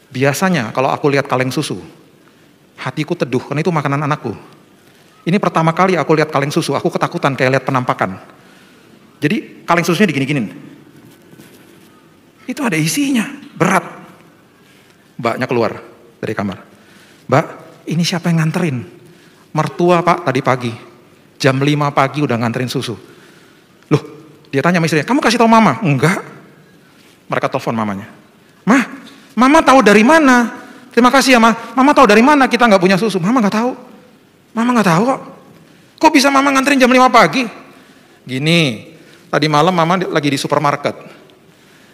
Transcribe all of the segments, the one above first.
Biasanya kalau aku lihat kaleng susu, hatiku teduh karena itu makanan anakku. Ini pertama kali aku lihat kaleng susu, aku ketakutan kayak lihat penampakan. Jadi kaleng susunya digini-ginin. Itu ada isinya, berat. Mbaknya keluar dari kamar. Mbak, ini siapa yang nganterin? Mertua Pak tadi pagi. Jam 5 pagi udah nganterin susu. Loh, dia tanya sama istrinya, kamu kasih tahu mama? Enggak. Mereka telepon mamanya. Mama tahu dari mana? Terima kasih ya mama tahu dari mana kita nggak punya susu? Mama nggak tahu. Mama nggak tahu kok. Kok bisa mama nganterin jam 5 pagi? Gini, tadi malam mama lagi di supermarket.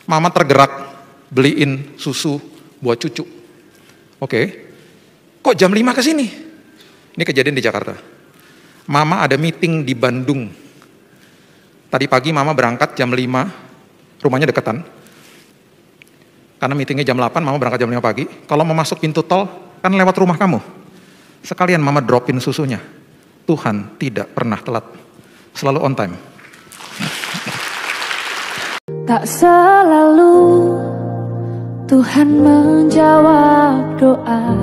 Mama tergerak beliin susu buat cucu. Oke. Kok jam 5 ke sini? Ini kejadian di Jakarta. Mama ada meeting di Bandung. Tadi pagi mama berangkat jam 5, rumahnya deketan. Karena meetingnya jam 8, mama berangkat jam 5 pagi. Kalau mau masuk pintu tol, kan lewat rumah kamu. Sekalian mama dropin susunya. Tuhan tidak pernah telat. Selalu on time. Tak selalu Tuhan menjawab doa,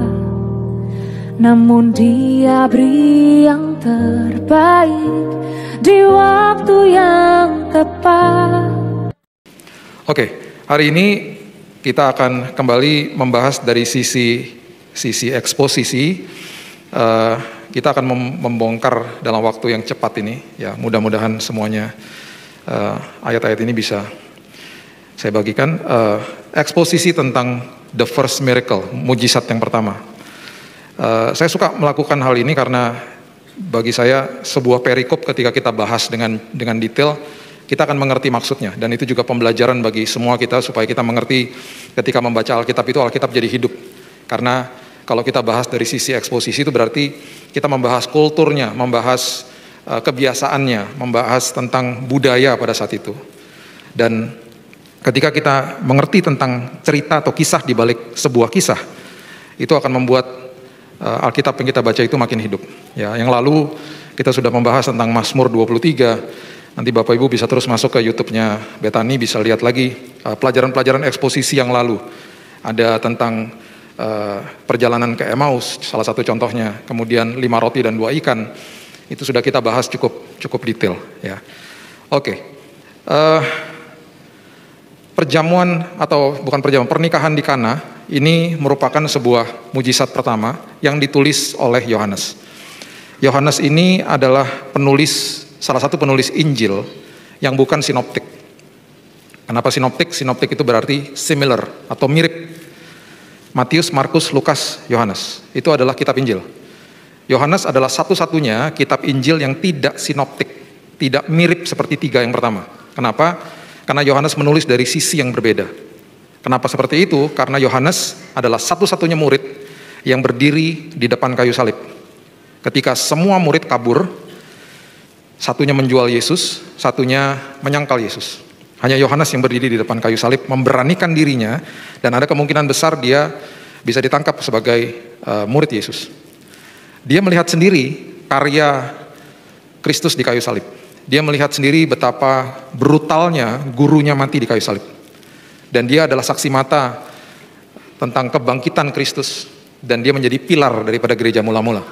namun Dia beri yang terbaik di waktu yang tepat. Oke, hari ini kita akan kembali membahas dari sisi eksposisi. Kita akan membongkar dalam waktu yang cepat ini. Ya, mudah-mudahan semuanya ayat-ayat ini bisa saya bagikan. Eksposisi tentang the first miracle, mujizat yang pertama. Saya suka melakukan hal ini karena bagi saya sebuah perikop ketika kita bahas dengan detail, kita akan mengerti maksudnya, dan itu juga pembelajaran bagi semua kita supaya kita mengerti ketika membaca Alkitab itu Alkitab jadi hidup. Karena kalau kita bahas dari sisi eksposisi itu berarti kita membahas kulturnya, membahas kebiasaannya, membahas tentang budaya pada saat itu. Dan ketika kita mengerti tentang cerita atau kisah di balik sebuah kisah, itu akan membuat Alkitab yang kita baca itu makin hidup. Ya, yang lalu kita sudah membahas tentang Mazmur 23. Nanti Bapak Ibu bisa terus masuk ke YouTube-nya Betani, bisa lihat lagi pelajaran-pelajaran eksposisi yang lalu. Ada tentang perjalanan ke Emmaus, salah satu contohnya. Kemudian 5 roti dan 2 ikan. Itu sudah kita bahas cukup detail. Ya. Oke. Pernikahan di Kana ini merupakan sebuah mujizat pertama yang ditulis oleh Yohanes. Yohanes ini adalah salah satu penulis Injil yang bukan sinoptik. Kenapa sinoptik? Sinoptik itu berarti similar atau mirip. Matius, Markus, Lukas, Yohanes. Itu adalah kitab Injil. Yohanes adalah satu-satunya kitab Injil yang tidak sinoptik, tidak mirip seperti 3 yang pertama. Kenapa? Karena Yohanes menulis dari sisi yang berbeda. Kenapa seperti itu? Karena Yohanes adalah satu-satunya murid yang berdiri di depan kayu salib. Ketika semua murid kabur, satunya menjual Yesus, satunya menyangkal Yesus. Hanya Yohanes yang berdiri di depan kayu salib, memberanikan dirinya, dan ada kemungkinan besar dia bisa ditangkap sebagai murid Yesus. Dia melihat sendiri karya Kristus di kayu salib. Dia melihat sendiri betapa brutalnya gurunya mati di kayu salib. Dan dia adalah saksi mata tentang kebangkitan Kristus, dan dia menjadi pilar daripada gereja mula-mula.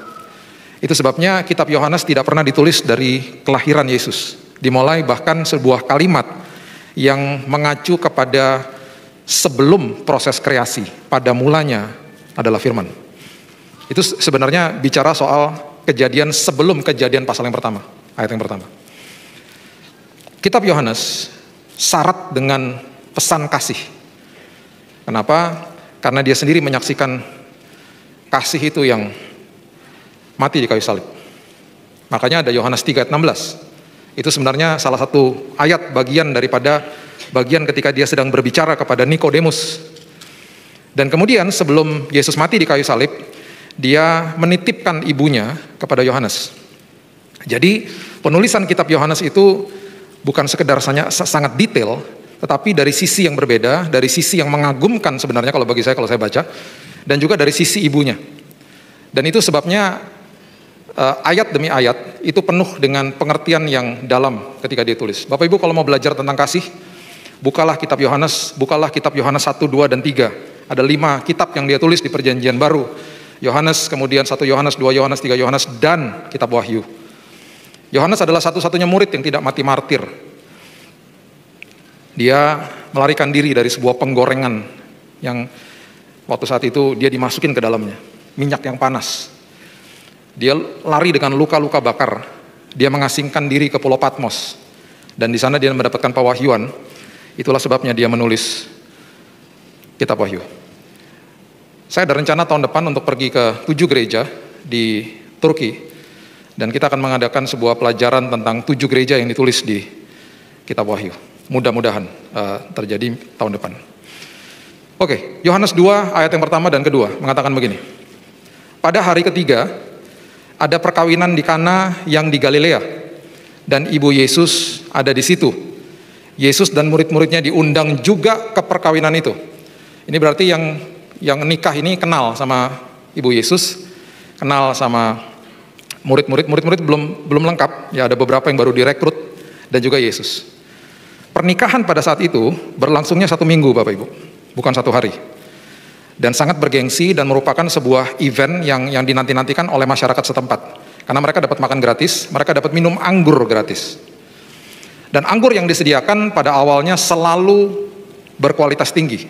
Itu sebabnya kitab Yohanes tidak pernah ditulis dari kelahiran Yesus. Dimulai bahkan sebuah kalimat yang mengacu kepada sebelum proses kreasi. Pada mulanya adalah firman. Itu sebenarnya bicara soal kejadian sebelum kejadian pasal yang pertama, ayat yang pertama. Kitab Yohanes syarat dengan pesan kasih. Kenapa? Karena dia sendiri menyaksikan kasih itu yang mati di kayu salib. Makanya ada Yohanes 3 ayat 16. Itu sebenarnya salah satu ayat bagian daripada bagian ketika dia sedang berbicara kepada Nikodemus. Dan kemudian sebelum Yesus mati di kayu salib, dia menitipkan ibunya kepada Yohanes. Jadi penulisan kitab Yohanes itu bukan sekedar sangat detail, tetapi dari sisi yang berbeda, dari sisi yang mengagumkan sebenarnya kalau bagi saya, kalau saya baca, dan juga dari sisi ibunya. Dan itu sebabnya ayat demi ayat itu penuh dengan pengertian yang dalam ketika dia tulis. Bapak Ibu kalau mau belajar tentang kasih, bukalah kitab Yohanes 1, 2, dan 3. Ada 5 kitab yang dia tulis di Perjanjian Baru. Yohanes, kemudian 1 Yohanes, 2 Yohanes, 3 Yohanes, dan kitab Wahyu. Yohanes adalah satu-satunya murid yang tidak mati martir. Dia melarikan diri dari sebuah penggorengan yang waktu saat itu dia dimasukin ke dalamnya. Minyak yang panas. Dia lari dengan luka-luka bakar. Dia mengasingkan diri ke Pulau Patmos. Dan di sana dia mendapatkan pewahyuan. Itulah sebabnya dia menulis kitab Wahyu. Saya ada rencana tahun depan untuk pergi ke 7 gereja di Turki. Dan kita akan mengadakan sebuah pelajaran tentang 7 gereja yang ditulis di kitab Wahyu. Mudah-mudahan terjadi tahun depan. Oke, Yohanes 2 ayat yang pertama dan kedua mengatakan begini. Pada hari ketiga, ada perkawinan di Kana yang di Galilea. Dan ibu Yesus ada di situ. Yesus dan murid-muridnya diundang juga ke perkawinan itu. Ini berarti yang nikah ini kenal sama ibu Yesus, kenal sama murid-murid belum lengkap, ya ada beberapa yang baru direkrut, dan juga Yesus. Pernikahan pada saat itu berlangsungnya 1 minggu Bapak Ibu, bukan 1 hari. Dan sangat bergengsi dan merupakan sebuah event yang dinanti-nantikan oleh masyarakat setempat. Karena mereka dapat makan gratis, mereka dapat minum anggur gratis. Dan anggur yang disediakan pada awalnya selalu berkualitas tinggi.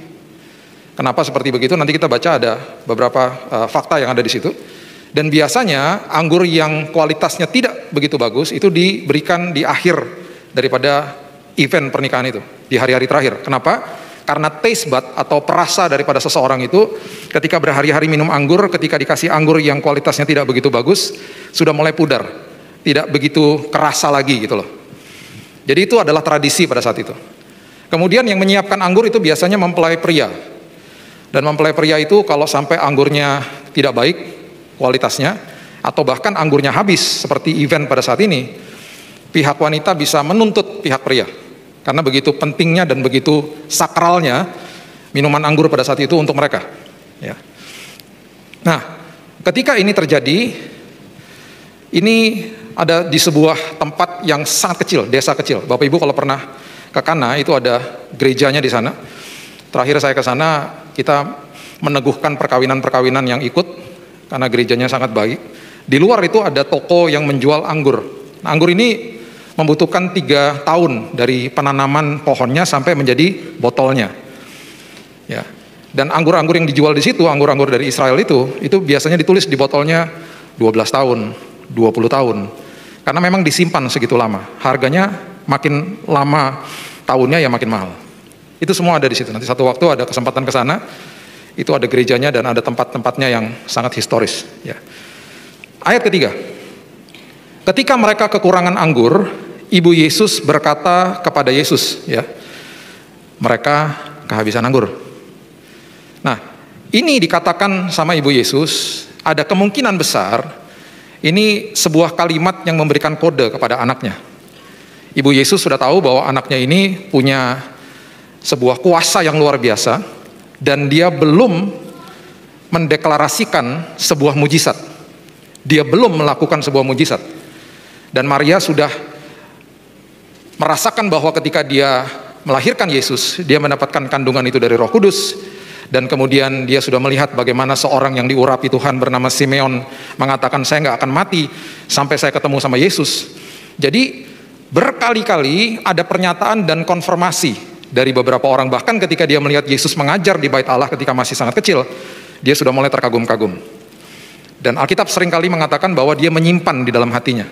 Kenapa seperti begitu? Nanti kita baca ada beberapa fakta yang ada di situ. Dan biasanya anggur yang kualitasnya tidak begitu bagus itu diberikan di akhir daripada event pernikahan itu, di hari-hari terakhir. Kenapa? Karena taste bud atau perasa daripada seseorang itu ketika berhari-hari minum anggur, ketika dikasih anggur yang kualitasnya tidak begitu bagus, sudah mulai pudar, tidak begitu kerasa lagi gitu loh. Jadi itu adalah tradisi pada saat itu. Kemudian yang menyiapkan anggur itu biasanya mempelai pria. Dan mempelai pria itu kalau sampai anggurnya tidak baik kualitasnya, atau bahkan anggurnya habis seperti event pada saat ini, pihak wanita bisa menuntut pihak pria. Karena begitu pentingnya dan begitu sakralnya minuman anggur pada saat itu untuk mereka. Ya. Nah, ketika ini terjadi, ini ada di sebuah tempat yang sangat kecil, desa kecil. Bapak Ibu kalau pernah ke Kana, itu ada gerejanya di sana. Terakhir saya ke sana, kita meneguhkan perkawinan-perkawinan yang ikut, karena gerejanya sangat baik. Di luar itu ada toko yang menjual anggur. Nah, anggur ini membutuhkan 3 tahun dari penanaman pohonnya sampai menjadi botolnya. Ya. Dan anggur-anggur yang dijual di situ, anggur-anggur dari Israel itu biasanya ditulis di botolnya 12 tahun, 20 tahun. Karena memang disimpan segitu lama. Harganya makin lama tahunnya ya makin mahal. Itu semua ada di situ. Nanti satu waktu ada kesempatan ke sana, itu ada gerejanya dan ada tempat-tempatnya yang sangat historis. Ya. Ayat ketiga. Ketika mereka kekurangan anggur, ibu Yesus berkata kepada Yesus, ya, mereka kehabisan anggur. Nah, ini dikatakan sama ibu Yesus, ada kemungkinan besar ini sebuah kalimat yang memberikan kode kepada anaknya. Ibu Yesus sudah tahu bahwa anaknya ini punya sebuah kuasa yang luar biasa, dan dia belum mendeklarasikan sebuah mujizat. Dia belum melakukan sebuah mujizat. Dan Maria sudah merasakan bahwa ketika dia melahirkan Yesus, dia mendapatkan kandungan itu dari Roh Kudus. Dan kemudian dia sudah melihat bagaimana seorang yang diurapi Tuhan bernama Simeon mengatakan, saya nggak akan mati sampai saya ketemu sama Yesus. Jadi berkali-kali ada pernyataan dan konfirmasi dari beberapa orang. Bahkan ketika dia melihat Yesus mengajar di Bait Allah ketika masih sangat kecil, dia sudah mulai terkagum-kagum. Dan Alkitab seringkali mengatakan bahwa dia menyimpan di dalam hatinya.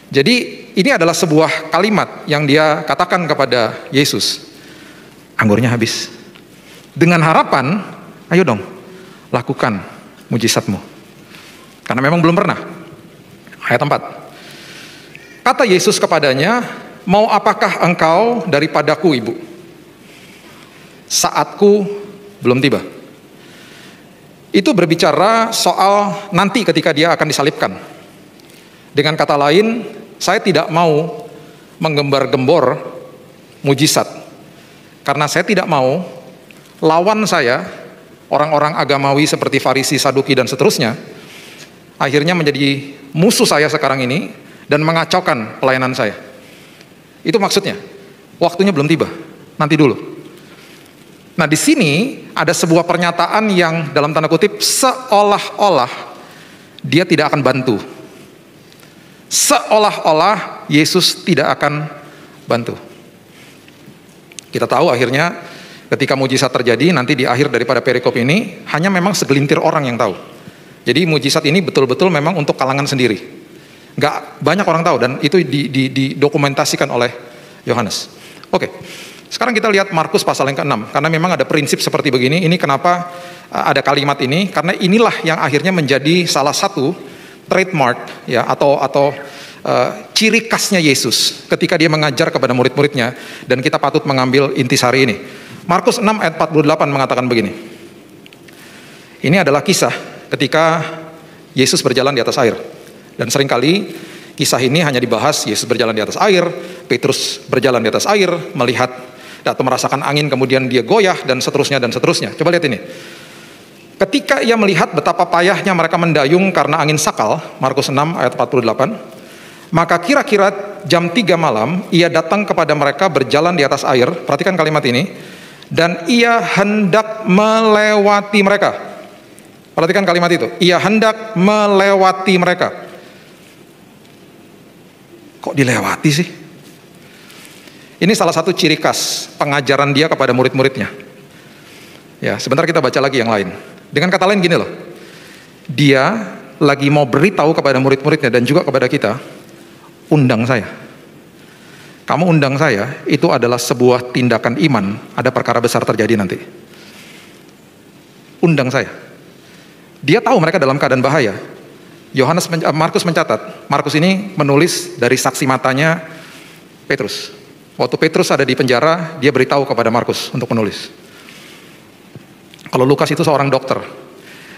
Jadi ini adalah sebuah kalimat yang dia katakan kepada Yesus. Anggurnya habis. Dengan harapan, ayo dong, lakukan mujizatmu. Karena memang belum pernah. Ayat 4. Kata Yesus kepadanya, mau apakah engkau daripadaku, ibu? Saatku belum tiba. Itu berbicara soal nanti ketika dia akan disalibkan. Dengan kata lain, saya tidak mau menggembar-gembor mujizat. Karena saya tidak mau lawan saya, orang-orang agamawi seperti Farisi, Saduki, dan seterusnya, akhirnya menjadi musuh saya sekarang ini dan mengacaukan pelayanan saya. Itu maksudnya. Waktunya belum tiba, nanti dulu. Nah, di sini ada sebuah pernyataan yang dalam tanda kutip seolah-olah dia tidak akan bantu. Seolah-olah Yesus tidak akan bantu. Kita tahu akhirnya ketika mujizat terjadi, nanti di akhir daripada perikop ini hanya memang segelintir orang yang tahu. Jadi mujizat ini betul-betul memang untuk kalangan sendiri. Nggak banyak orang tahu, dan itu didokumentasikan oleh Yohanes. Oke. Sekarang kita lihat Markus pasal yang ke-6, karena memang ada prinsip seperti begini. Ini kenapa ada kalimat ini, karena inilah yang akhirnya menjadi salah satu trademark ya, atau ciri khasnya Yesus ketika dia mengajar kepada murid-muridnya, dan kita patut mengambil intisari ini. Markus 6 ayat 48 mengatakan begini. Ini adalah kisah ketika Yesus berjalan di atas air, dan seringkali kisah ini hanya dibahas Yesus berjalan di atas air, Petrus berjalan di atas air, melihat atau merasakan angin, kemudian dia goyah, dan seterusnya dan seterusnya. Coba lihat ini. Ketika ia melihat betapa payahnya mereka mendayung karena angin sakal, Markus 6 ayat 48, maka kira-kira jam 3 malam ia datang kepada mereka berjalan di atas air. Perhatikan kalimat ini. Dan ia hendak melewati mereka. Perhatikan kalimat itu. Ia hendak melewati mereka. Kok dilewati sih? Ini salah satu ciri khas pengajaran dia kepada murid-muridnya. Ya, sebentar kita baca lagi yang lain. Dengan kata lain gini loh. Dia lagi mau beritahu kepada murid-muridnya dan juga kepada kita, undang saya. Kamu undang saya, itu adalah sebuah tindakan iman, ada perkara besar terjadi nanti. Undang saya. Dia tahu mereka dalam keadaan bahaya. Markus mencatat, Markus ini menulis dari saksi matanya Petrus. Waktu Petrus ada di penjara, dia beritahu kepada Markus untuk menulis. Kalau Lukas itu seorang dokter,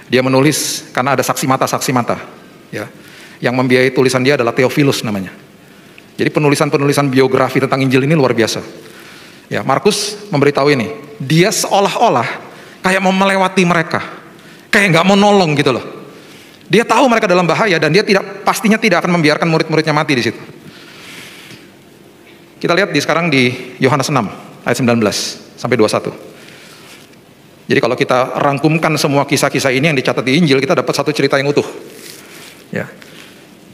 dia menulis karena ada saksi mata, ya. Yang membiayai tulisan dia adalah Theophilus namanya. Jadi penulisan biografi tentang Injil ini luar biasa. Ya, Markus memberitahu ini, dia seolah-olah kayak mau melewati mereka, kayak nggak mau nolong gitu loh. Dia tahu mereka dalam bahaya, dan dia pastinya tidak akan membiarkan murid-muridnya mati di situ. Kita lihat sekarang di Yohanes 6 ayat 19 sampai 21. Jadi kalau kita rangkumkan semua kisah-kisah ini yang dicatat di Injil, kita dapat satu cerita yang utuh. Ya.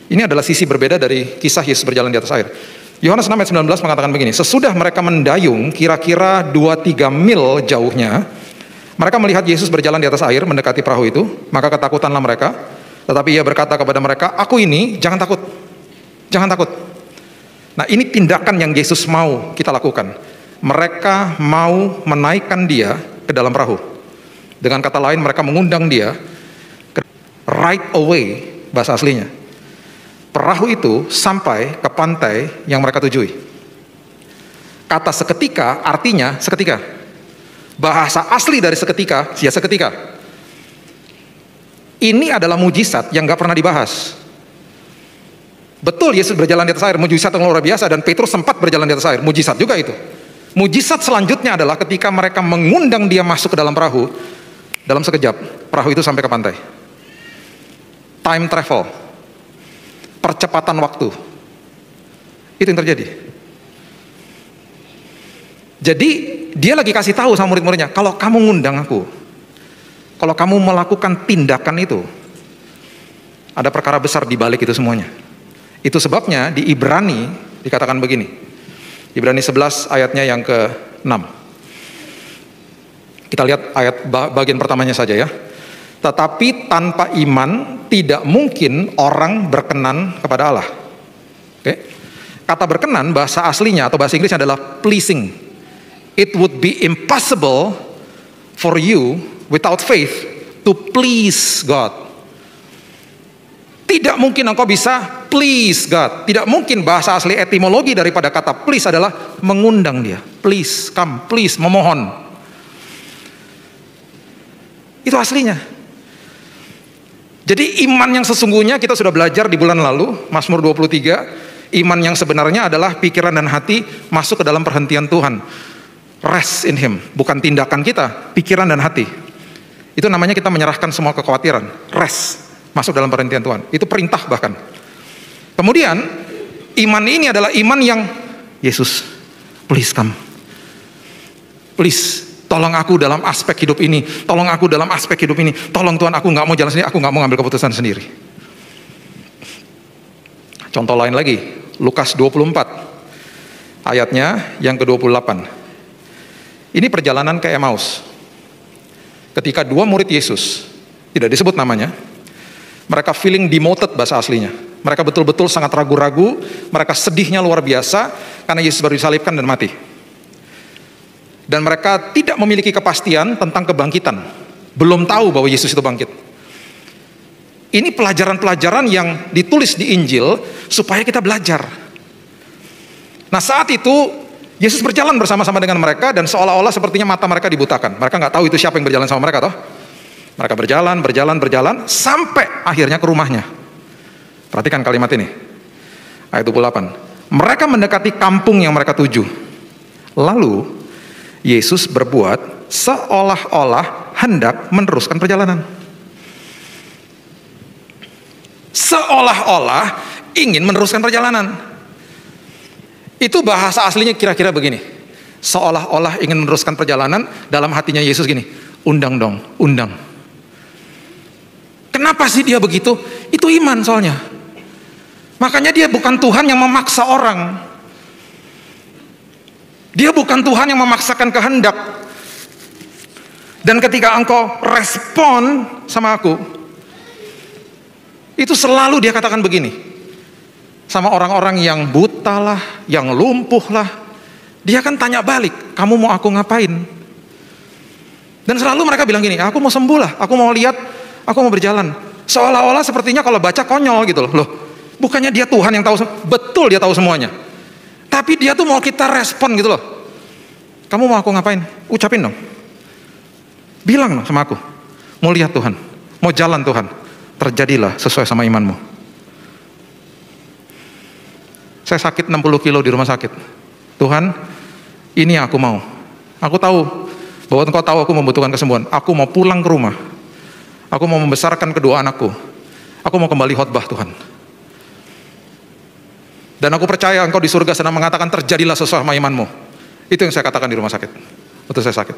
Ini adalah sisi berbeda dari kisah Yesus berjalan di atas air. Yohanes 6 ayat 19 mengatakan begini, sesudah mereka mendayung kira-kira 2-3 mil jauhnya, mereka melihat Yesus berjalan di atas air mendekati perahu itu, maka ketakutanlah mereka. Tetapi ia berkata kepada mereka, aku ini, jangan takut, jangan takut. Nah, ini tindakan yang Yesus mau kita lakukan. Mereka mau menaikkan dia ke dalam perahu. Dengan kata lain, mereka mengundang dia right away, bahasa aslinya. Perahu itu sampai ke pantai yang mereka tujui. Kata seketika artinya seketika. Bahasa asli dari seketika, ya seketika. Ini adalah mujizat yang gak pernah dibahas. Betul, Yesus berjalan di atas air, mujizat yang luar biasa, dan Petrus sempat berjalan di atas air, mujizat juga itu. Mujizat selanjutnya adalah ketika mereka mengundang dia masuk ke dalam perahu, dalam sekejap, perahu itu sampai ke pantai. Time travel, percepatan waktu, itu yang terjadi. Jadi, dia lagi kasih tahu sama murid-muridnya, kalau kamu ngundang aku, kalau kamu melakukan tindakan itu, ada perkara besar di balik itu semuanya. Itu sebabnya di Ibrani dikatakan begini. Ibrani 11 ayatnya yang ke-6. Kita lihat ayat bagian pertamanya saja ya. Tetapi tanpa iman tidak mungkin orang berkenan kepada Allah. Oke. Kata berkenan bahasa aslinya atau bahasa Inggrisnya adalah pleasing. It would be impossible for you without faith to please God. Tidak mungkin engkau bisa please God. Tidak mungkin, bahasa asli etimologi daripada kata please adalah mengundang dia. Please, come, please, memohon. Itu aslinya. Jadi iman yang sesungguhnya kita sudah belajar di bulan lalu, Mazmur 23. Iman yang sebenarnya adalah pikiran dan hati masuk ke dalam perhentian Tuhan. Rest in Him, bukan tindakan kita, pikiran dan hati. Itu namanya kita menyerahkan semua kekhawatiran. Rest. Masuk dalam perhentian Tuhan. Itu perintah bahkan. Kemudian, iman ini adalah iman yang, Yesus, please come. Please, Tolong aku dalam aspek hidup ini. Tolong aku dalam aspek hidup ini. Tolong Tuhan, aku nggak mau jalan sendiri. Aku nggak mau ngambil keputusan sendiri. Contoh lain lagi, Lukas 24. Ayatnya yang ke-28. Ini perjalanan ke Emmaus. Ketika dua murid Yesus, tidak disebut namanya, mereka feeling demoted bahasa aslinya. Mereka betul-betul sangat ragu-ragu, mereka sedihnya luar biasa karena Yesus baru disalibkan dan mati. Dan mereka tidak memiliki kepastian tentang kebangkitan. Belum tahu bahwa Yesus itu bangkit. Ini pelajaran-pelajaran yang ditulis di Injil supaya kita belajar. Nah, saat itu Yesus berjalan bersama-sama dengan mereka dan seolah-olah sepertinya mata mereka dibutakan. Mereka nggak tahu itu siapa yang berjalan sama mereka, toh. Mereka berjalan sampai akhirnya ke rumahnya. Perhatikan kalimat ini. Ayat 28. Mereka mendekati kampung yang mereka tuju. Lalu Yesus berbuat seolah-olah hendak meneruskan perjalanan. Seolah-olah ingin meneruskan perjalanan. Itu bahasa aslinya kira-kira begini. Seolah-olah ingin meneruskan perjalanan, dalam hatinya Yesus gini, undang dong, undang. Kenapa sih dia begitu? Itu iman soalnya. Makanya dia bukan Tuhan yang memaksa orang. Dia bukan Tuhan yang memaksakan kehendak. Dan ketika engkau respon sama aku, itu selalu dia katakan begini. Sama orang-orang yang buta lah, yang lumpuh lah, dia kan tanya balik, kamu mau aku ngapain? Dan selalu mereka bilang gini, aku mau sembuh lah, aku mau lihat, aku mau berjalan. Seolah-olah sepertinya kalau baca konyol gitu loh. Loh, bukannya dia Tuhan yang tahu, betul dia tahu semuanya. Tapi dia tuh mau kita respon gitu loh. Kamu mau aku ngapain? Ucapin dong. Bilang dong sama aku. Mau lihat Tuhan, mau jalan Tuhan. Terjadilah sesuai sama imanmu. Saya sakit 60 kilo di rumah sakit. Tuhan, ini yang aku mau. Aku tahu bahwa Engkau tahu aku membutuhkan kesembuhan. Aku mau pulang ke rumah. Aku mau membesarkan kedua anakku. Aku mau kembali khotbah Tuhan. Dan aku percaya Engkau di surga sedang mengatakan terjadilah sesuai sama imanmu. Itu yang saya katakan di rumah sakit. Waktu saya sakit.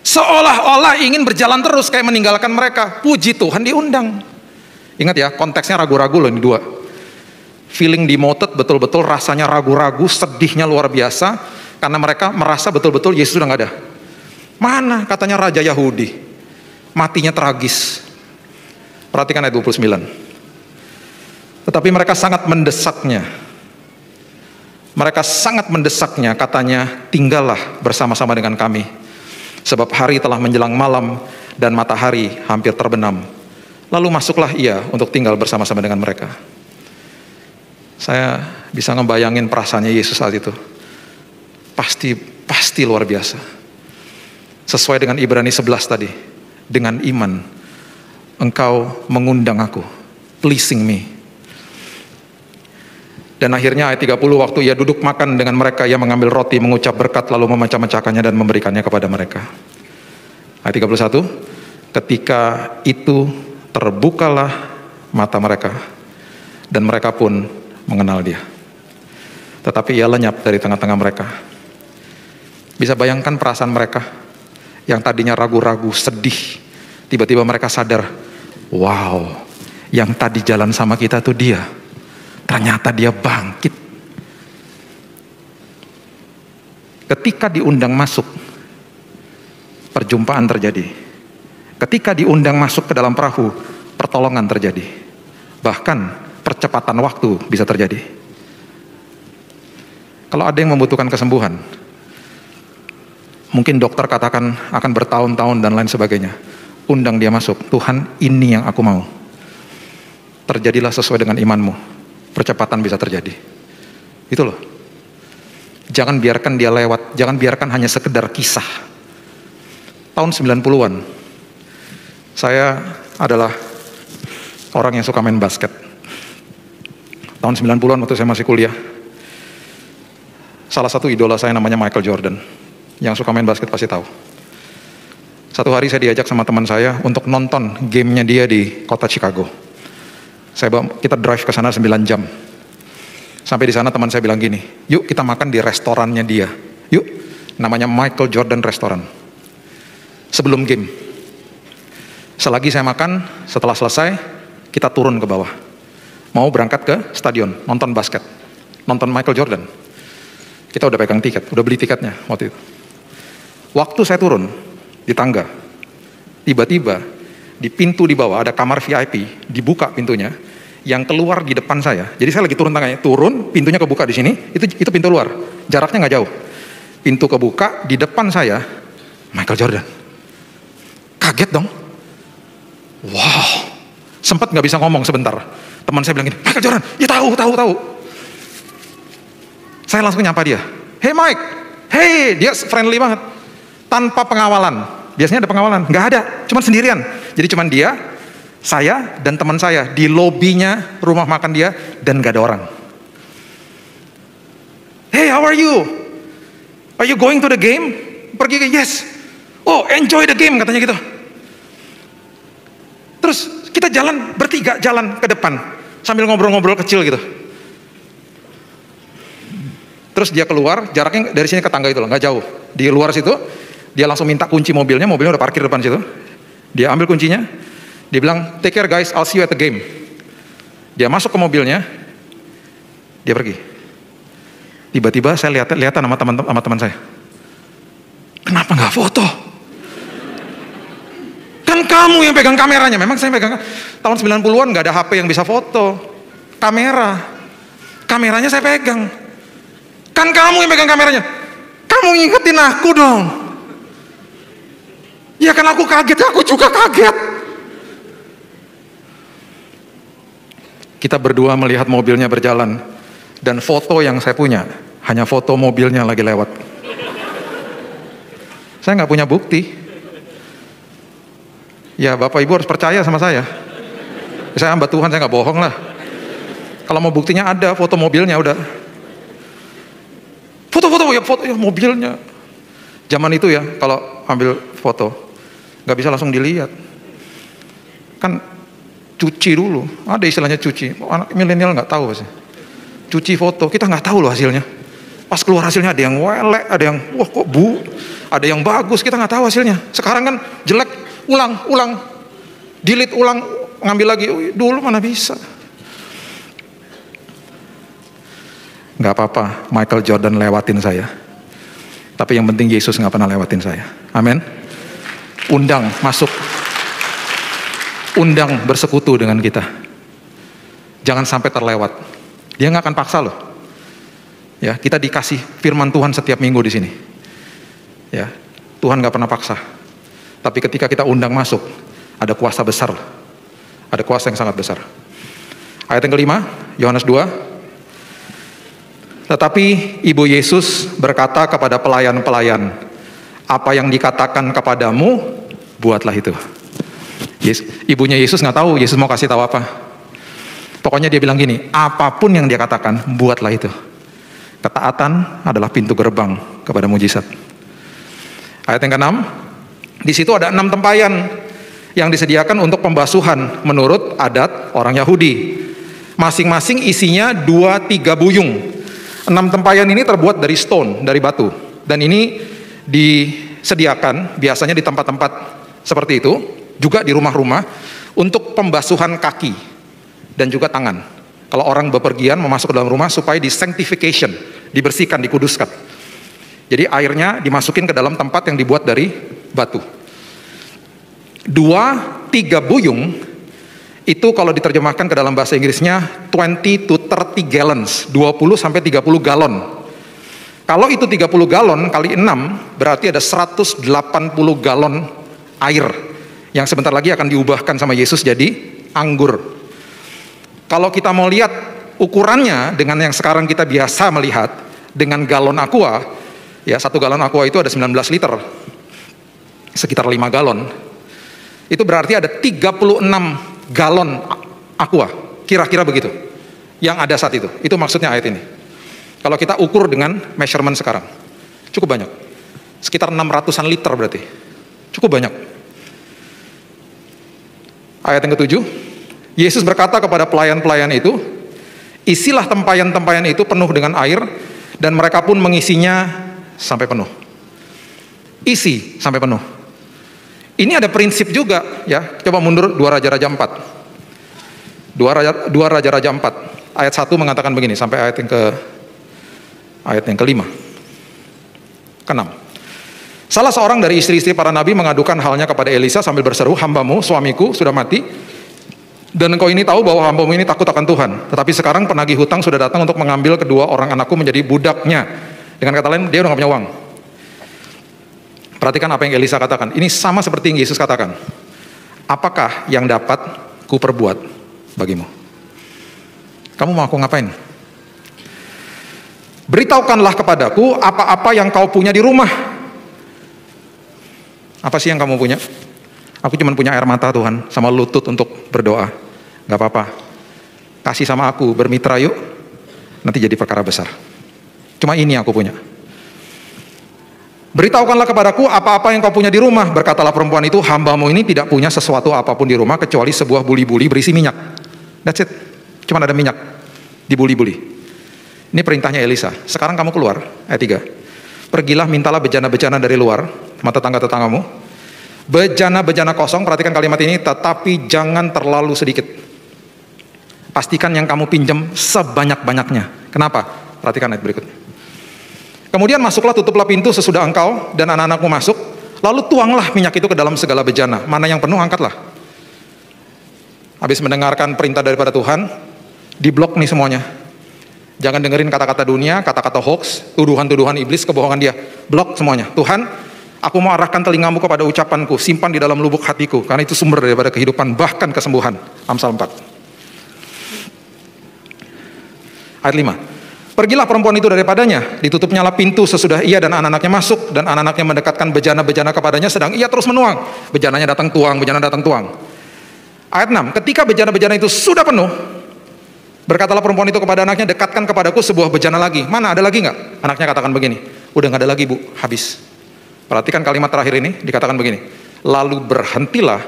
Seolah-olah ingin berjalan terus kayak meninggalkan mereka. Puji Tuhan diundang. Ingat ya, konteksnya ragu-ragu loh ini dua. Feeling demoted, betul-betul rasanya ragu-ragu, sedihnya luar biasa. Karena mereka merasa betul-betul Yesus sudah nggak ada. Mana katanya Raja Yahudi. Matinya tragis. Perhatikan ayat 29. Tetapi mereka sangat mendesaknya. Mereka sangat mendesaknya, katanya, tinggallah bersama-sama dengan kami. Sebab hari telah menjelang malam dan matahari hampir terbenam. Lalu masuklah ia untuk tinggal bersama-sama dengan mereka. Saya bisa ngebayangin perasaannya Yesus saat itu. Pasti luar biasa. Sesuai dengan Ibrani 11 tadi. Dengan iman, engkau mengundang aku. Pleasing me. Dan akhirnya ayat 30, waktu ia duduk makan dengan mereka, ia mengambil roti, mengucap berkat, lalu memecah-mecahkannya dan memberikannya kepada mereka. Ayat 31, ketika itu terbukalah mata mereka, dan mereka pun mengenal dia. Tetapi ia lenyap dari tengah-tengah mereka. Bisa bayangkan perasaan mereka, yang tadinya ragu-ragu, sedih, tiba-tiba mereka sadar, wow, yang tadi jalan sama kita tuh dia. Ternyata dia bangkit. Ketika diundang masuk, perjumpaan terjadi. Ketika diundang masuk ke dalam perahu, pertolongan terjadi. Bahkan percepatan waktu bisa terjadi. Kalau ada yang membutuhkan kesembuhan, mungkin dokter katakan akan bertahun-tahun dan lain sebagainya. Undang dia masuk. Tuhan, ini yang aku mau. Terjadilah sesuai dengan imanmu. Percepatan bisa terjadi. Itu loh. Jangan biarkan dia lewat. Jangan biarkan hanya sekedar kisah. Tahun 90-an. Saya adalah orang yang suka main basket. Tahun 90-an waktu saya masih kuliah. Salah satu idola saya namanya Michael Jordan. Yang suka main basket pasti tahu. Satu hari saya diajak sama teman saya untuk nonton gamenya dia di kota Chicago. Kita drive ke sana 9 jam. Sampai di sana teman saya bilang gini, yuk kita makan di restorannya dia. Yuk, namanya Michael Jordan Restaurant. Sebelum game. Selagi saya makan, setelah selesai, kita turun ke bawah. Mau berangkat ke stadion, nonton basket. Nonton Michael Jordan. Kita udah pegang tiket, udah beli tiketnya waktu itu. Waktu saya turun di tangga, tiba-tiba di pintu di bawah ada kamar VIP, dibuka pintunya, yang keluar di depan saya. Jadi saya lagi turun tangganya, turun, pintunya kebuka di sini, itu pintu luar, jaraknya nggak jauh. Pintu kebuka di depan saya, Michael Jordan. Kaget dong. Wow, sempat nggak bisa ngomong sebentar. Teman saya bilang gini, Michael Jordan, ya tahu. Saya langsung nyapa dia, hey Mike, hey, dia friendly banget, tanpa pengawalan. Biasanya ada pengawalan, nggak ada, cuma sendirian. Jadi cuma dia, saya dan teman saya di lobinya rumah makan dia dan nggak ada orang. Hey, how are you? Are you going to the game? Pergi ke yes. Oh, enjoy the game katanya gitu. Terus kita jalan bertiga jalan ke depan sambil ngobrol-ngobrol kecil gitu. Terus dia keluar, jaraknya dari sini ke tangga itu loh, nggak jauh. Di luar situ, dia langsung minta kunci mobilnya udah parkir depan situ. Dia ambil kuncinya, dia bilang, take care guys, I'll see you at the game. Dia masuk ke mobilnya, dia pergi. Tiba-tiba saya lihatan sama teman saya. Kenapa nggak foto? Kan kamu yang pegang kameranya. Memang saya pegang, tahun 90-an nggak ada HP yang bisa foto. Kameranya saya pegang. Kan kamu yang pegang kameranya. Kamu ngingetin aku dong. Ya kan aku kaget, aku juga kaget. Kita berdua melihat mobilnya berjalan. Dan foto yang saya punya, hanya foto mobilnya lagi lewat. Saya nggak punya bukti. Ya Bapak Ibu harus percaya sama saya. Saya hamba Tuhan, saya nggak bohong lah. Kalau mau buktinya ada, foto mobilnya udah. Foto ya mobilnya. Zaman itu ya, kalau ambil foto, nggak bisa langsung dilihat. Kan cuci dulu, ada istilahnya cuci. Anak milenial nggak tahu sih. Cuci foto, kita nggak tahu loh hasilnya. Pas keluar hasilnya ada yang welek, ada yang wah kok bu, ada yang bagus, kita nggak tahu hasilnya. Sekarang kan jelek, ulang, delete ulang, ngambil lagi. Dulu mana bisa. Nggak apa-apa, Michael Jordan lewatin saya. Tapi yang penting Yesus nggak pernah lewatin saya. Amin. Undang masuk, undang bersekutu dengan kita. Jangan sampai terlewat. Dia nggak akan paksa loh. Ya, kita dikasih firman Tuhan setiap minggu di sini. Ya, Tuhan nggak pernah paksa. Tapi ketika kita undang masuk, ada kuasa besar, ada kuasa yang sangat besar. Ayat yang kelima, Yohanes 2. Tetapi Ibu Yesus berkata kepada pelayan-pelayan, apa yang dikatakan kepadamu, buatlah itu. Ibunya Yesus nggak tahu Yesus mau kasih tahu apa. Pokoknya dia bilang gini, apapun yang dia katakan, buatlah itu. Ketaatan adalah pintu gerbang kepada mujizat. Ayat yang ke-6, di situ ada 6 tempayan yang disediakan untuk pembasuhan menurut adat orang Yahudi. Masing-masing isinya 2-3 buyung. 6 tempayan ini terbuat dari stone, dari batu. Dan ini disediakan biasanya di tempat-tempat seperti itu, juga di rumah-rumah, untuk pembasuhan kaki dan juga tangan. Kalau orang bepergian mau masuk ke dalam rumah supaya di sanctification, dibersihkan, dikuduskan. Jadi airnya dimasukin ke dalam tempat yang dibuat dari batu. 2-3 buyung itu kalau diterjemahkan ke dalam bahasa Inggrisnya 20 to 30 gallons, 20 sampai 30 galon. Kalau itu 30 galon kali 6 berarti ada 180 galon air yang sebentar lagi akan diubahkan sama Yesus jadi anggur. Kalau kita mau lihat ukurannya dengan yang sekarang kita biasa melihat dengan galon aqua, ya 1 galon aqua itu ada 19 liter, sekitar 5 galon. Itu berarti ada 36 galon aqua, kira-kira begitu yang ada saat itu maksudnya ayat ini. Kalau kita ukur dengan measurement sekarang, cukup banyak, sekitar 600-an liter berarti, cukup banyak. Ayat yang ke-7, Yesus berkata kepada pelayan-pelayan itu, isilah tempayan-tempayan itu penuh dengan air, dan mereka pun mengisinya sampai penuh. isi sampai penuh. Ini ada prinsip juga ya. Coba mundur 2 Raja-Raja 4. 2 Raja-Raja 4 ayat 1 mengatakan begini sampai ayat yang kelima, ke-6. Salah seorang dari istri-istri para nabi mengadukan halnya kepada Elisa sambil berseru, hambamu, suamiku sudah mati, dan engkau ini tahu bahwa hambamu ini takut akan Tuhan. Tetapi sekarang penagih hutang sudah datang untuk mengambil kedua orang anakku menjadi budaknya. Dengan kata lain, dia udah gak punya uang. Perhatikan apa yang Elisa katakan. Ini sama seperti yang Yesus katakan. Apakah yang dapat kuperbuat bagimu? Kamu mau aku ngapain? Beritahukanlah kepadaku apa-apa yang kau punya di rumah. Apa sih yang kamu punya? Aku cuma punya air mata Tuhan, sama lutut untuk berdoa. Gak apa-apa. Kasih sama aku, bermitra yuk. Nanti jadi perkara besar. Cuma ini aku punya. Beritahukanlah kepadaku apa-apa yang kau punya di rumah. Berkatalah perempuan itu, hambamu ini tidak punya sesuatu apapun di rumah kecuali sebuah buli-buli berisi minyak. That's it. Cuma ada minyak di buli-buli. Ini perintahnya Elisa. Sekarang kamu keluar, ayat 3. Pergilah mintalah bejana-bejana dari luar, sama tetangga-tetanggamu. Bejana-bejana kosong, perhatikan kalimat ini, tetapi jangan terlalu sedikit. Pastikan yang kamu pinjam sebanyak-banyaknya. Kenapa? Perhatikan ayat berikutnya. Kemudian masuklah, tutuplah pintu sesudah engkau dan anak-anakmu masuk, lalu tuanglah minyak itu ke dalam segala bejana. Mana yang penuh, angkatlah. Habis mendengarkan perintah daripada Tuhan, diblok nih semuanya. Jangan dengerin kata-kata dunia, kata-kata hoax, tuduhan-tuduhan iblis, kebohongan dia. Blok semuanya. Tuhan, aku mau arahkan telingamu kepada ucapanku, simpan di dalam lubuk hatiku, karena itu sumber daripada kehidupan, bahkan kesembuhan. Amsal 4. Ayat 5. Pergilah perempuan itu daripadanya, ditutupnyalah pintu sesudah ia dan anak-anaknya masuk, dan anak-anaknya mendekatkan bejana-bejana kepadanya, sedang ia terus menuang. Bejananya datang tuang, bejana datang tuang. Ayat 6. Ketika bejana-bejana itu sudah penuh, berkatalah perempuan itu kepada anaknya, dekatkan kepadaku sebuah bejana lagi. Mana, ada lagi nggak? Anaknya katakan begini, udah nggak ada lagi bu, habis. Perhatikan kalimat terakhir ini, dikatakan begini, lalu berhentilah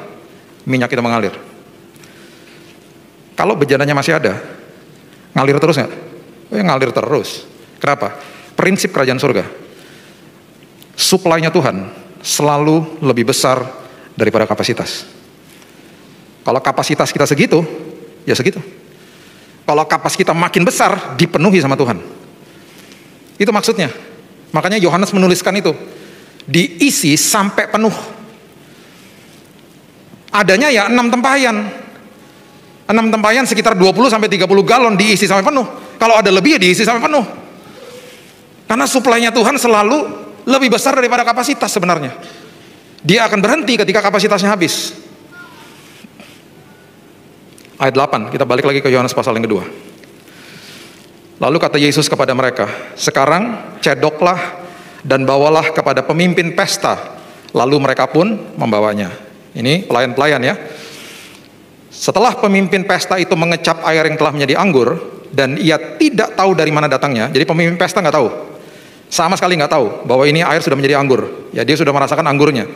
minyak itu mengalir. Kalau bejananya masih ada, ngalir terus nggak? Ngalir terus. Kenapa? Prinsip kerajaan surga. Suplainya Tuhan selalu lebih besar daripada kapasitas. Kalau kapasitas kita segitu, ya segitu. Kalau kapasitas kita makin besar, dipenuhi sama Tuhan. Itu maksudnya. Makanya Yohanes menuliskan itu. Diisi sampai penuh. Adanya ya 6 tempayan. 6 tempayan sekitar 20 sampai 30 galon diisi sampai penuh. Kalau ada lebih ya diisi sampai penuh. Karena suplainya Tuhan selalu lebih besar daripada kapasitas sebenarnya. Dia akan berhenti ketika kapasitasnya habis. Ayat 8, kita balik lagi ke Yohanes pasal yang kedua. Lalu kata Yesus kepada mereka, sekarang cedoklah dan bawalah kepada pemimpin pesta. Lalu mereka pun membawanya. Ini pelayan-pelayan ya. Setelah pemimpin pesta itu mengecap air yang telah menjadi anggur, dan ia tidak tahu dari mana datangnya. Jadi pemimpin pesta nggak tahu, sama sekali nggak tahu bahwa ini air sudah menjadi anggur. Ya dia sudah merasakan anggurnya.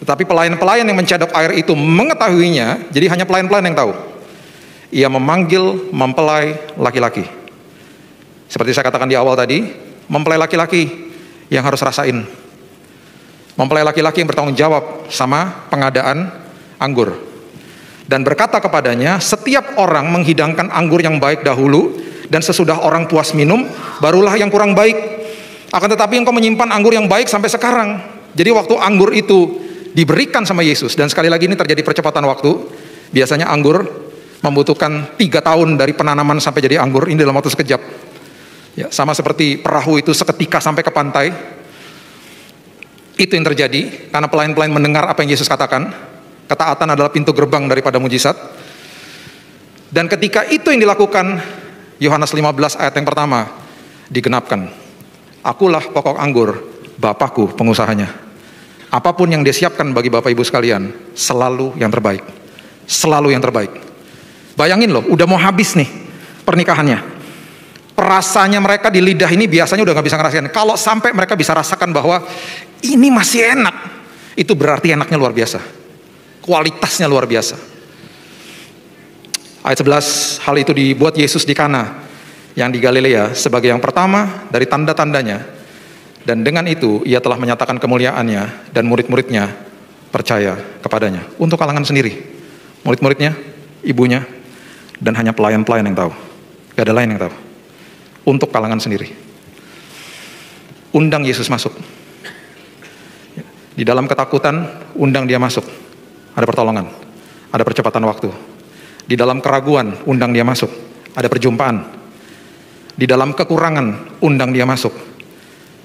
Tetapi pelayan-pelayan yang mencedok air itu mengetahuinya. Jadi hanya pelayan-pelayan yang tahu. Ia memanggil mempelai laki-laki. Seperti saya katakan di awal tadi, mempelai laki-laki yang harus rasain. Mempelai laki-laki yang bertanggung jawab sama pengadaan anggur. Dan berkata kepadanya, setiap orang menghidangkan anggur yang baik dahulu, dan sesudah orang puas minum, barulah yang kurang baik. Akan tetapi engkau menyimpan anggur yang baik sampai sekarang. Jadi waktu anggur itu diberikan sama Yesus, dan sekali lagi ini terjadi percepatan waktu. Biasanya anggur membutuhkan 3 tahun dari penanaman sampai jadi anggur, ini dalam waktu sekejap. Ya, sama seperti perahu itu seketika sampai ke pantai. Itu yang terjadi, karena pelayan-pelayan mendengar apa yang Yesus katakan. Ketaatan adalah pintu gerbang daripada mujizat. Dan ketika itu yang dilakukan, Yohanes 15 ayat yang pertama digenapkan. Akulah pokok anggur, Bapakku pengusahanya. Apapun yang dia siapkan bagi Bapak Ibu sekalian, selalu yang terbaik. Selalu yang terbaik. Bayangin loh, udah mau habis nih pernikahannya. Rasanya mereka di lidah ini biasanya udah gak bisa ngerasain. Kalau sampai mereka bisa rasakan bahwa ini masih enak, itu berarti enaknya luar biasa. Kualitasnya luar biasa. Ayat 11, hal itu dibuat Yesus di Kana yang di Galilea sebagai yang pertama dari tanda-tandanya Dan dengan itu ia telah menyatakan kemuliaannya dan murid-muridnya percaya kepadanya. Untuk kalangan sendiri, murid-muridnya, ibunya, dan hanya pelayan-pelayan yang tahu. Gak ada lain yang tahu. Untuk kalangan sendiri. Undang Yesus masuk. Di dalam ketakutan, undang dia masuk. Ada pertolongan, ada percepatan waktu. Di dalam keraguan, undang dia masuk. Ada perjumpaan. Di dalam kekurangan, undang dia masuk.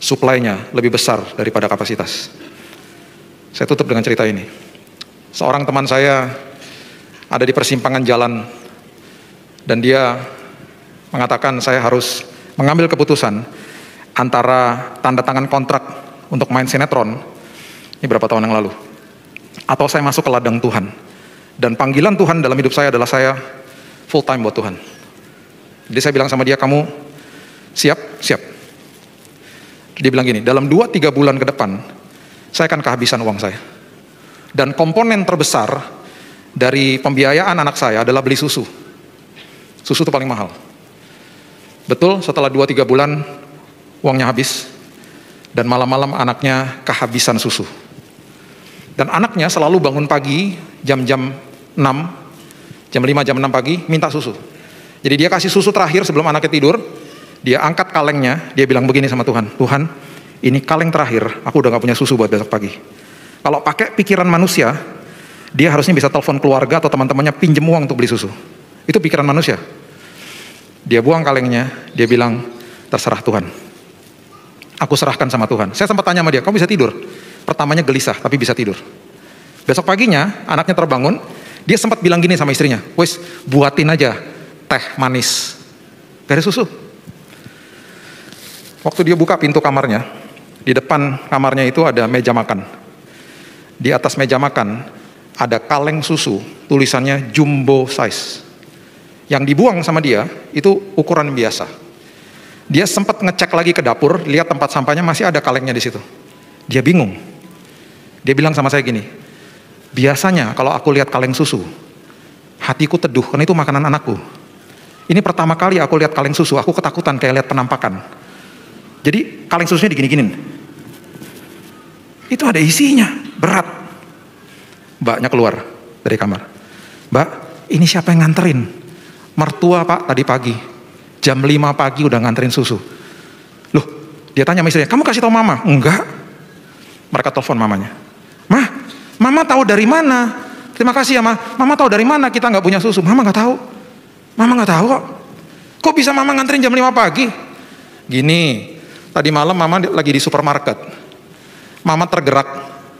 Suplainya lebih besar daripada kapasitas. Saya tutup dengan cerita ini. Seorang teman saya ada di persimpangan jalan dan dia mengatakan saya harus mengambil keputusan antara tanda tangan kontrak untuk main sinetron ini berapa tahun yang lalu, atau saya masuk ke ladang Tuhan. Dan panggilan Tuhan dalam hidup saya adalah saya full time buat Tuhan. Jadi saya bilang sama dia, kamu siap? Siap. Dia bilang gini, dalam 2-3 bulan ke depan, saya akan kehabisan uang saya. Dan komponen terbesar dari pembiayaan anak saya adalah beli susu. Susu itu paling mahal. Betul, setelah 2-3 bulan, uangnya habis. Dan malam-malam anaknya kehabisan susu. Dan anaknya selalu bangun pagi, jam-jam 6, jam 5, jam 6 pagi, minta susu. Jadi dia kasih susu terakhir sebelum anaknya tidur. Dia angkat kalengnya, dia bilang begini sama Tuhan, Tuhan, ini kaleng terakhir, aku udah gak punya susu buat besok pagi. Kalau pakai pikiran manusia, dia harusnya bisa telepon keluarga atau teman-temannya pinjem uang untuk beli susu. Itu pikiran manusia. Dia buang kalengnya, dia bilang, terserah Tuhan. Aku serahkan sama Tuhan. Saya sempat tanya sama dia, kamu bisa tidur? Pertamanya gelisah, tapi bisa tidur. Besok paginya, anaknya terbangun, dia sempat bilang gini sama istrinya, wes buatin aja teh manis. Gak ada susu. Waktu dia buka pintu kamarnya, di depan kamarnya itu ada meja makan. Di atas meja makan ada kaleng susu, tulisannya jumbo size. Yang dibuang sama dia itu ukuran biasa. Dia sempat ngecek lagi ke dapur, lihat tempat sampahnya masih ada kalengnya di situ. Dia bingung. Dia bilang sama saya gini, biasanya kalau aku lihat kaleng susu, hatiku teduh karena itu makanan anakku. Ini pertama kali aku lihat kaleng susu, aku ketakutan kayak lihat penampakan. Jadi kaleng susunya digini-ginin. Itu ada isinya, berat. Mbaknya keluar dari kamar. Mbak, ini siapa yang nganterin? Mertua Pak tadi pagi. Jam 5 pagi udah nganterin susu. Loh, dia tanya sama istrinya, kamu kasih tahu mama? Enggak. Mereka telepon mamanya. Mama tahu dari mana? Terima kasih ya Mama tahu dari mana kita nggak punya susu? Mama nggak tahu. Mama nggak tahu kok. Kok bisa mama nganterin jam 5 pagi? Gini. Tadi malam mama lagi di supermarket. Mama tergerak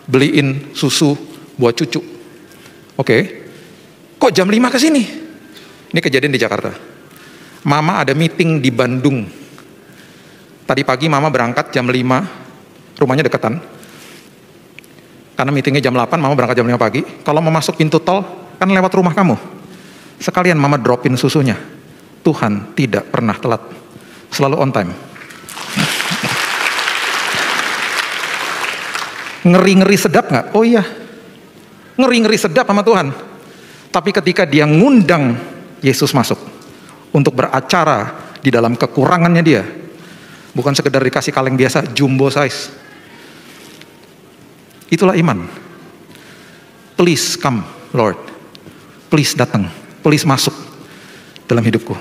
beliin susu buat cucu. Oke. Kok jam 5 ke sini? Ini kejadian di Jakarta. Mama ada meeting di Bandung. Tadi pagi mama berangkat jam 5, rumahnya deketan. Karena meetingnya jam 8, mama berangkat jam 5 pagi. Kalau mau masuk pintu tol, kan lewat rumah kamu. Sekalian mama dropin susunya. Tuhan tidak pernah telat. Selalu on time. Ngeri-ngeri sedap gak? Oh iya, ngeri-ngeri sedap sama Tuhan. Tapi ketika dia ngundang Yesus masuk untuk beracara di dalam kekurangannya dia, bukan sekedar dikasih kaleng biasa, jumbo size. Itulah iman. Please come Lord, please datang, please masuk dalam hidupku.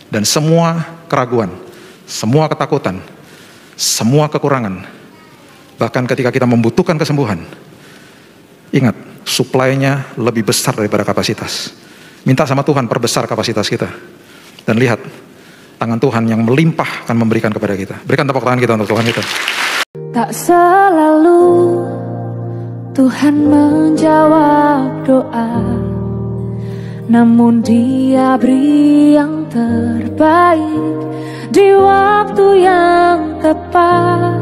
Dan semua keraguan, semua ketakutan, semua kekurangan, bahkan ketika kita membutuhkan kesembuhan, ingat, suplainya lebih besar daripada kapasitas. Minta sama Tuhan perbesar kapasitas kita. Dan lihat, tangan Tuhan yang melimpah akan memberikan kepada kita. Berikan tepuk tangan kita untuk Tuhan kita. Tak selalu Tuhan menjawab doa, namun Dia beri yang terbaik di waktu yang tepat.